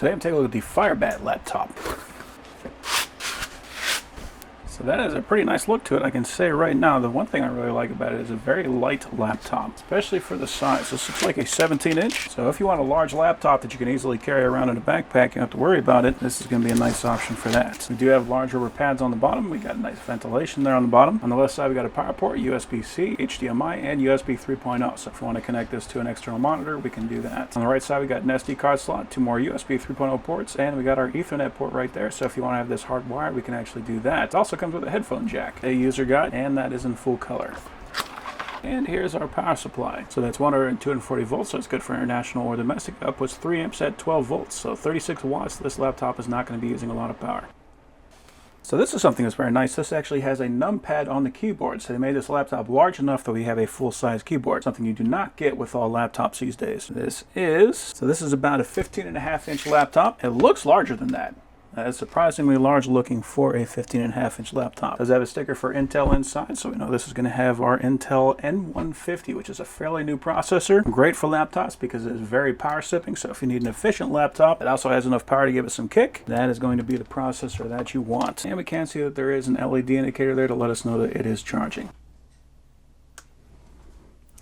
Today I'm taking a look at the FIREBAT laptop. So that has a pretty nice look to it. I can say right now, the one thing I really like about it is a very light laptop, especially for the size. This looks like a 17-inch. So if you want a large laptop that you can easily carry around in a backpack, you don't have to worry about it. This is going to be a nice option for that. We do have large rubber pads on the bottom. We got nice ventilation there on the bottom. On the left side, we got a power port, USB-C, HDMI, and USB 3.0. So if you want to connect this to an external monitor, we can do that. On the right side, we got an SD card slot, 2 more USB 3.0 ports, and we got our Ethernet port right there. So if you want to have this hardwired, we can actually do that. It also comes with a headphone jack, a user guide, and that is in full color. And here's our power supply. So that's 100 and 240 volts, so it's good for international or domestic. Outputs 3 amps at 12 volts, so 36 watts. This laptop is not going to be using a lot of power. So this is something that's very nice. This actually has a numpad on the keyboard. So they made this laptop large enough that we have a full-size keyboard, something you do not get with all laptops these days. This is about a 15.5-inch laptop. It looks larger than that. It's surprisingly large looking for a 15.5-inch laptop. It does have a sticker for Intel inside, so we know this is going to have our Intel N150, which is a fairly new processor. Great for laptops because it is very power sipping, so if you need an efficient laptop that also has enough power to give it some kick, that is going to be the processor that you want. And we can see that there is an LED indicator there to let us know that it is charging.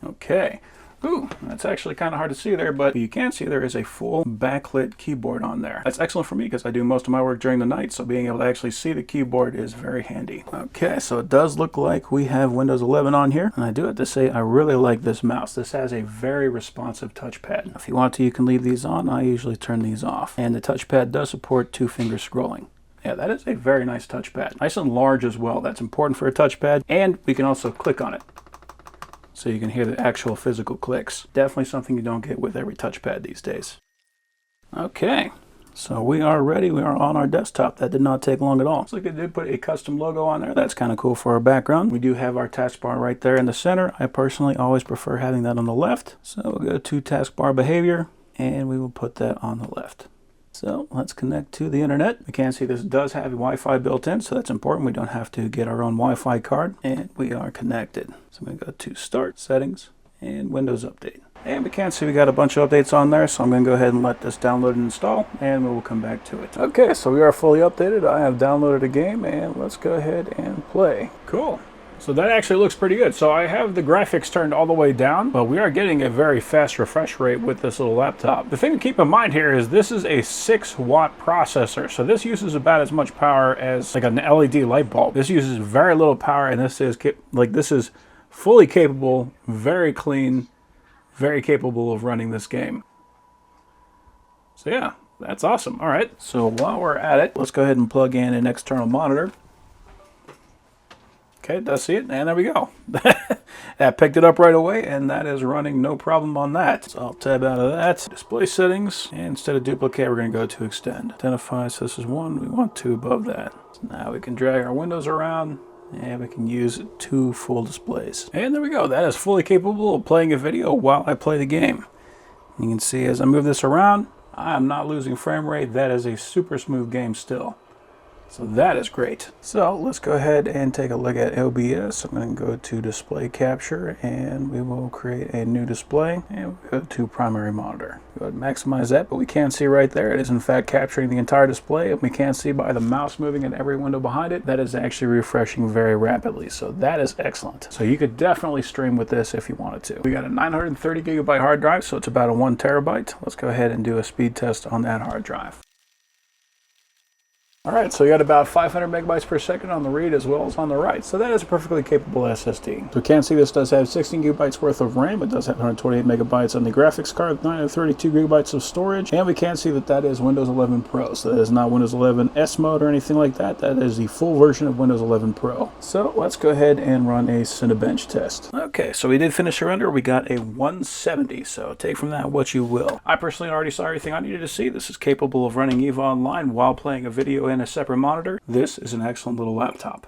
Okay. Ooh, that's actually kind of hard to see there, but you can see there is a full backlit keyboard on there. That's excellent for me because I do most of my work during the night, so being able to actually see the keyboard is very handy. Okay, so it does look like we have Windows 11 on here, and I do have to say I really like this mouse. This has a very responsive touchpad. If you want to, you can leave these on. I usually turn these off. And the touchpad does support 2-finger scrolling. Yeah, that is a very nice touchpad. Nice and large as well. That's important for a touchpad, and we can also click on it, so you can hear the actual physical clicks. Definitely something you don't get with every touchpad these days. Okay, so we are ready. We are on our desktop. That did not take long at all. Looks like they did put a custom logo on there. That's kind of cool for our background. We do have our taskbar right there in the center. I personally always prefer having that on the left. So we'll go to taskbar behavior, and we will put that on the left. So let's connect to the internet. We can see this does have Wi-Fi built in, so that's important. We don't have to get our own Wi-Fi card, and we are connected. So I'm going to go to Start, Settings, and Windows Update. And we can see we got a bunch of updates on there, so I'm going to go ahead and let this download and install, and we will come back to it. Okay, so we are fully updated. I have downloaded a game, and let's go ahead and play. Cool. So that actually looks pretty good. So I have the graphics turned all the way down, but we are getting a very fast refresh rate with this little laptop. The thing to keep in mind here is this is a 6-watt processor. So this uses about as much power as like an LED light bulb. This uses very little power, and this is fully capable, very clean, very capable of running this game. So yeah, that's awesome. All right, so while we're at it, let's go ahead and plug in an external monitor. Okay, it does see it, and there we go. That picked it up right away, and that is running no problem on that. So I'll tab out of that. Display settings, and instead of duplicate, we're going to go to extend. Identify, so this is 1, we want 2 above that. So now we can drag our windows around, and we can use 2 full displays. And there we go, that is fully capable of playing a video while I play the game. You can see as I move this around, I am not losing frame rate. That is a super smooth game still. So that is great. So let's go ahead and take a look at OBS. I'm going to go to display capture, and we will create a new display, and we'll go to primary monitor. Go ahead and maximize that, but we can see right there it is in fact capturing the entire display, and we can see by the mouse moving in every window behind it that is actually refreshing very rapidly. So that is excellent. So you could definitely stream with this if you wanted to. We got a 930 gigabyte hard drive, so it's about a 1 terabyte. Let's go ahead and do a speed test on that hard drive. All right, so you got about 500 megabytes per second on the read as well as on the write. So that is a perfectly capable SSD. So we can see this does have 16 gigabytes worth of RAM. It does have 128 megabytes on the graphics card, 932 gigabytes of storage. And we can see that that is Windows 11 Pro. So that is not Windows 11 S mode or anything like that. That is the full version of Windows 11 Pro. So let's go ahead and run a Cinebench test. Okay, so we did finish a render. We got a 170. So take from that what you will. I personally already saw everything I needed to see. This is capable of running EVE Online while playing a video in a separate monitor. This is an excellent little laptop.